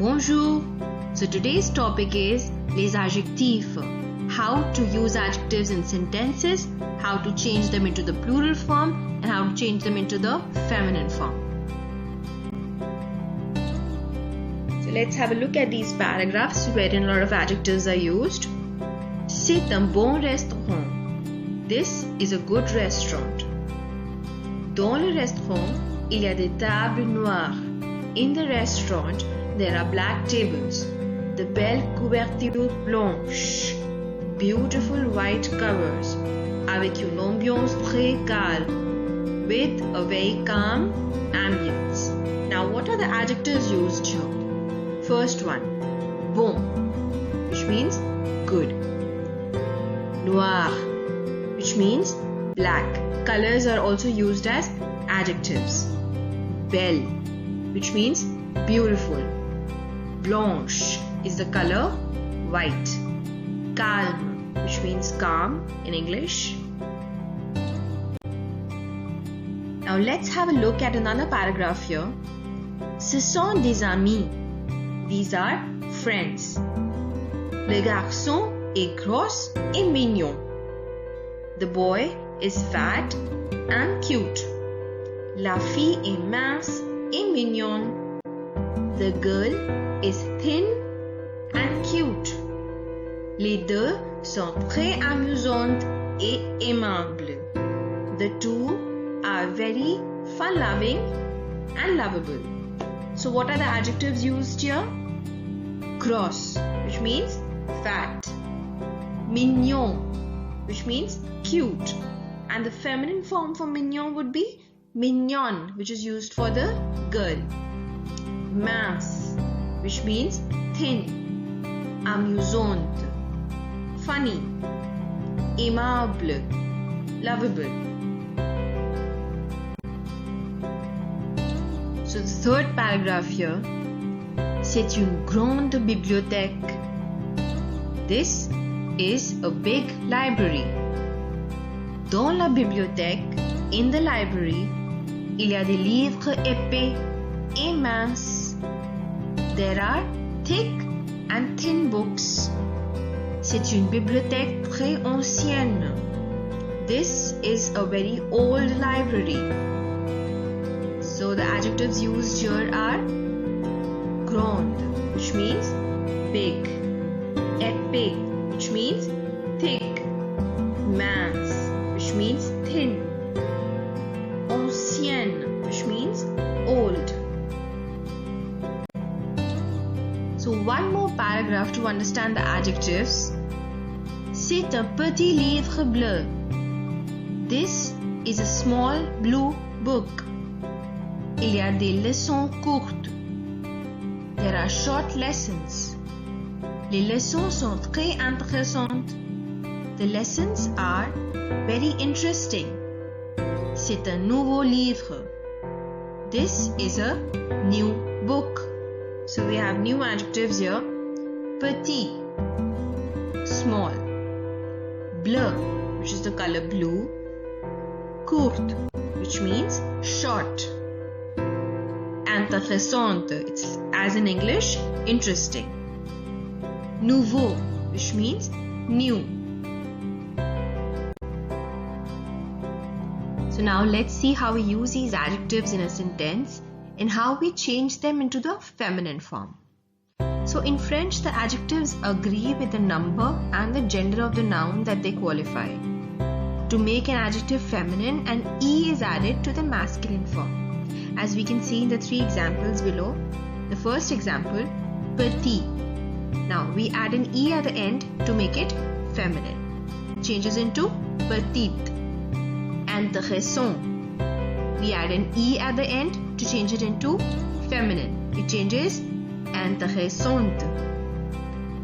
Bonjour! So today's topic is les adjectifs. How to use adjectives in sentences, how to change them into the plural form, and how to change them into the feminine form. So let's have a look at these paragraphs wherein a lot of adjectives are used. C'est un bon restaurant. This is a good restaurant. Dans le restaurant, il y a des tables noires. In the restaurant, there are black tables. The belle couverture blanche. Beautiful white covers. Avec une ambiance très calme. With a very calm ambience. Now, what are the adjectives used here? First one, bon, which means good. Noir, which means black. Colors are also used as adjectives. Belle, which means beautiful. Blanche is the color white. Calme, which means calm in English. Now let's have a look at another paragraph here. Ce sont des amis. These are friends. Le garçon est gros et mignon. The boy is fat and cute. La fille est mince et mignonne. The girl is thin and cute. Les deux sont très amusantes et aimables. The two are very fun-loving and lovable. So what are the adjectives used here? Gros, which means fat. Mignon, which means cute. And the feminine form for mignon would be mignonne, which is used for the girl. Mince, which means thin. Amusante, funny. Aimable, lovable. So the third paragraph here, c'est une grande bibliothèque. This is a big library. Dans la bibliothèque, in the library, il y a des livres épais et minces. There are thick and thin books. C'est une bibliothèque très ancienne. This is a very old library. So the adjectives used here are grande, which means big, épais, which means thick, mince, which means thin, ancienne, which means old. So one more paragraph to understand the adjectives. C'est un petit livre bleu. This is a small blue book. Il y a des leçons courtes. There are short lessons. Les leçons sont très intéressantes. The lessons are very interesting. C'est un nouveau livre. This is a new book. So we have new adjectives here. Petit, small. Bleu, which is the color blue. Courte, which means short. Intéressante, it's as in English, interesting. Nouveau, which means new. So now let's see how we use these adjectives in a sentence and how we change them into the feminine form. So in French, the adjectives agree with the number and the gender of the noun that they qualify. To make an adjective feminine, an E is added to the masculine form. As we can see in the three examples below. The first example, petit. Now we add an E at the end to make it feminine. Changes into petite. Intéressant. We add an E at the end to change it into feminine. It changes intéressante.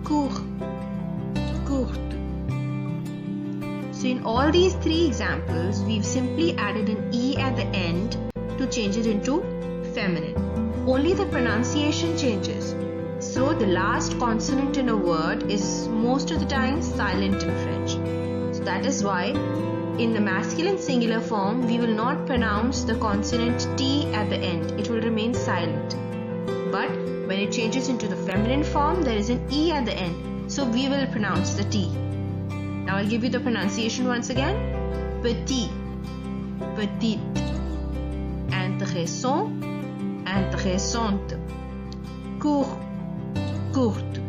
Court. Courte. So in all these three examples, we've simply added an E at the end to change it into feminine. Only the pronunciation changes. So the last consonant in a word is most of the time silent in French. So that is why in the masculine singular form we will not pronounce the consonant T at the end. It will remain silent. But when it changes into the feminine form, there is an E at the end. So we will pronounce the T. Now I'll give you the pronunciation once again. Petit, petite. Intéressant, intéressante. Court, courte.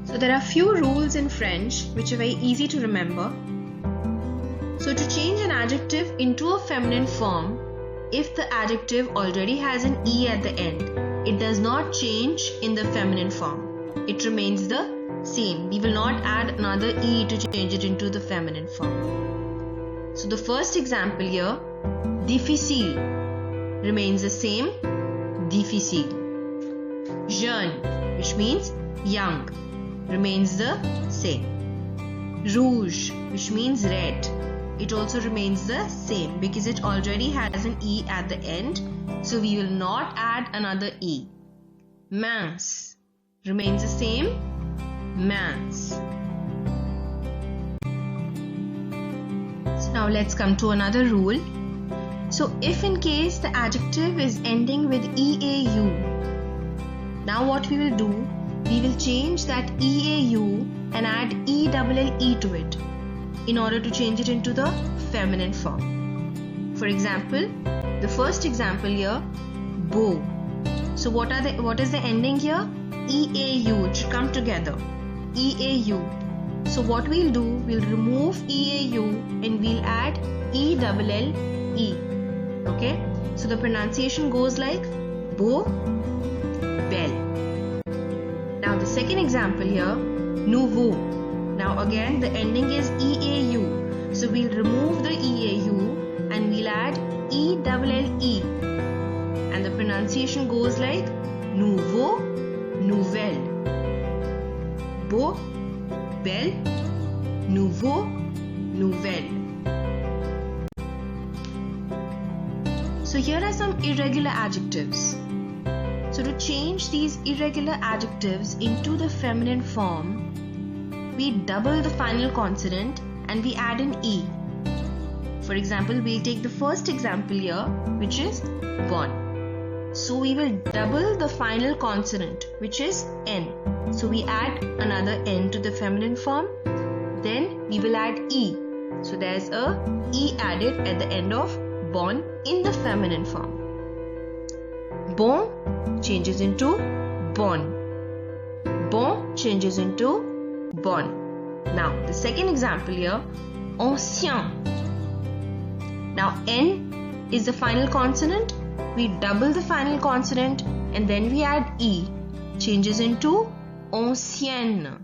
So there are few rules in French which are very easy to remember. So to change an adjective into a feminine form, if the adjective already has an E at the end, it does not change in the feminine form. It remains the same. We will not add another E to change it into the feminine form. So the first example here, difficile, remains the same, difficile. Jeune, which means young, remains the same. Rouge, which means red, it also remains the same because it already has an E at the end, so we will not add another E. Mince remains the same, mince. So now let's come to another rule. So if in case the adjective is ending with EAU, now what we will do, we will change that EAU and add ELLE to it in order to change it into the feminine form. For example, the first example here, beau. So what is the ending here? EAU, it should come together. EAU. So what we'll do, we'll remove EAU and we'll add ELLE. Okay? So the pronunciation goes like beau, belle. Now the second example here, nouveau. Now again the ending is EAU. So we'll remove the EAU and we'll add ELLE. And the pronunciation goes like nouveau, nouvelle. Beau, belle, nouveau, nouvelle. So here are some irregular adjectives. So to change these irregular adjectives into the feminine form, we double the final consonant and we add an E. For example, we'll take the first example here, which is bon. So we will double the final consonant, which is N. So we add another N to the feminine form. Then we will add E. So there's a E added at the end of bon in the feminine form. Bon changes into bonne. Bon changes into bonne. Now the second example here, ancien. Now N is the final consonant. We double the final consonant and then we add E. Changes into ancienne.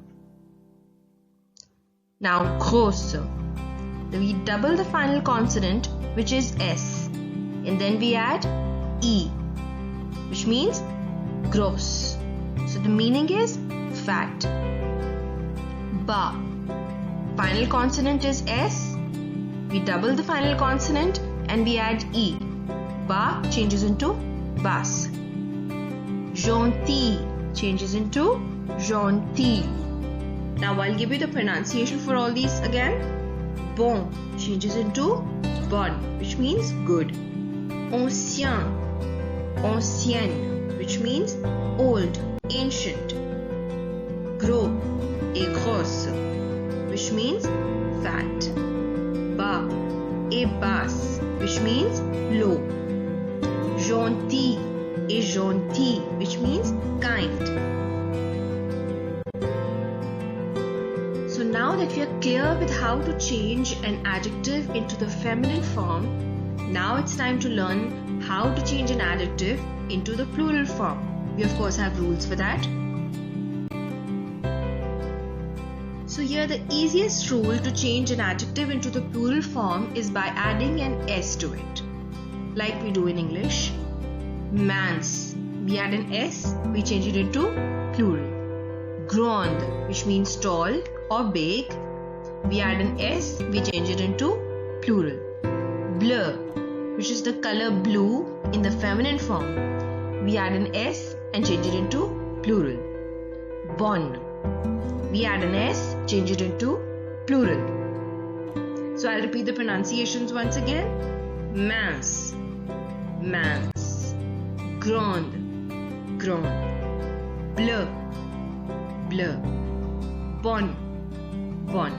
Now grosse. We double the final consonant, which is S, and then we add E, which means grosse. So the meaning is fat. Ba. Final consonant is S. We double the final consonant and we add E. Ba changes into basse. Gentil changes into gentil. Now I'll give you the pronunciation for all these again. Bon changes into bonne, which means good. Ancien, ancienne, which means old, ancient. Gros et grosse, which means fat. Bas et basse, which means low. Gentil et gentil, which means kind. So now that we are clear with how to change an adjective into the feminine form, now it's time to learn how to change an adjective into the plural form. We of course have rules for that. So here the easiest rule to change an adjective into the plural form is by adding an S to it, like we do in English. Mince, we add an S, we change it into plural. Grande, which means tall or big, we add an S, we change it into plural. Bleu, which is the color blue in the feminine form, we add an S and change it into plural. Bonne, we add an S, change it into plural. So I'll repeat the pronunciations once again. Mince, mince, grande, grande, bleu, bleu, bon, bon.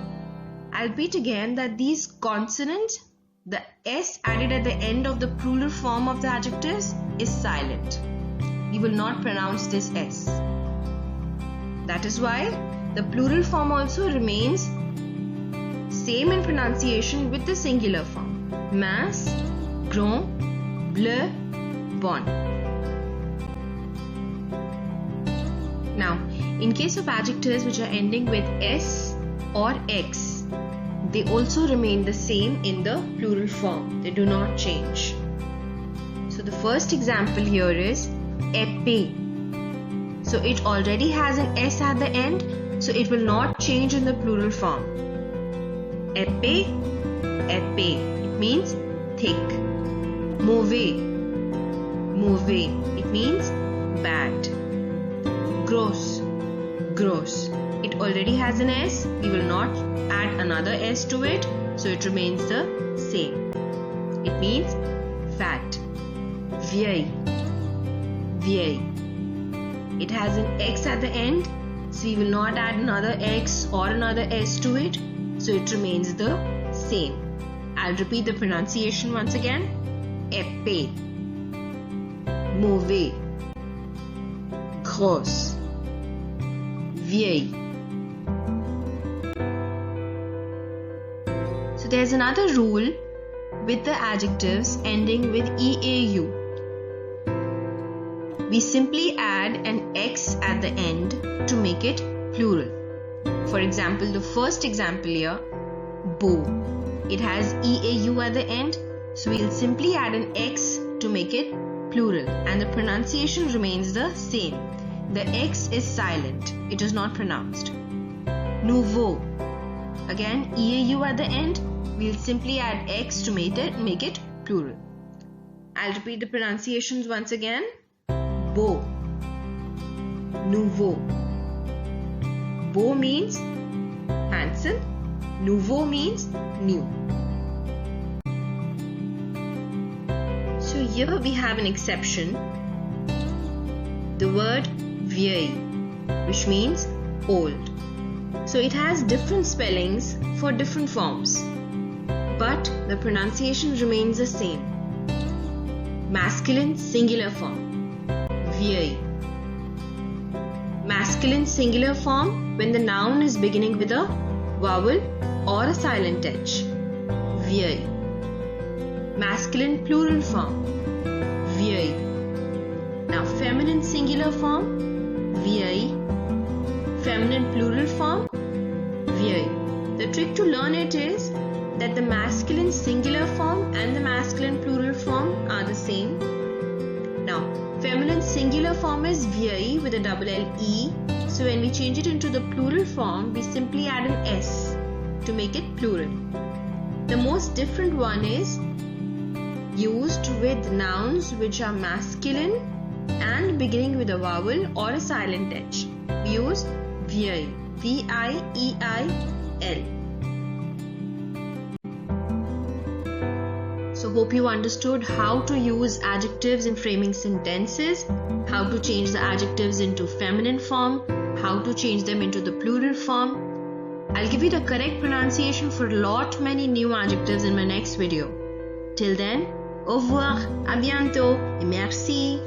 I'll repeat again that these consonants, the S added at the end of the plural form of the adjectives is silent. We will not pronounce this S. That is why the plural form also remains same in pronunciation with the singular form. Mince, grand, bleu, bon. Now, in case of adjectives which are ending with S or X, they also remain the same in the plural form. They do not change. So the first example here is épée. So it already has an S at the end, so it will not change in the plural form. Épée, épée. It means thick. Mauvais, mauvais. It means bad. Gros, gros. It already has an S. We will not add another S to it, so it remains the same. It means fat. Vieille, vieille. It has an X at the end, so we will not add another X or another S to it, so it remains the same. I'll repeat the pronunciation once again. Épée, mauvais, grosse, vieille. So there's another rule with the adjectives ending with EAU. We simply add an X at the end to make it plural. For example, the first example here, beau. It has EAU at the end, so we'll simply add an X to make it plural, and the pronunciation remains the same. The X is silent, it is not pronounced. Nouveau. Again, EAU at the end, we'll simply add X to make it plural. I'll repeat the pronunciations once again. Beau, nouveau. Beau means handsome, nouveau means new. So here we have an exception, the word vieille, which means old. So it has different spellings for different forms, but the pronunciation remains the same. Masculine singular form, vieille. Masculine singular form when the noun is beginning with a vowel or a silent H, vieille. Masculine plural form, vieille. Now feminine singular form, vieille. Feminine plural form, vieille. The trick to learn it is that the masculine singular form and the masculine plural form are the same. Now, feminine singular form is vieille with a double L-E. So when we change it into the plural form, we simply add an S to make it plural. The most different one is used with nouns which are masculine and beginning with a vowel or a silent H. We use vieille, V-I-E-I-L. So hope you understood how to use adjectives in framing sentences, how to change the adjectives into feminine form, how to change them into the plural form. I'll give you the correct pronunciation for many new adjectives in my next video. Till then, au revoir, à bientôt et merci.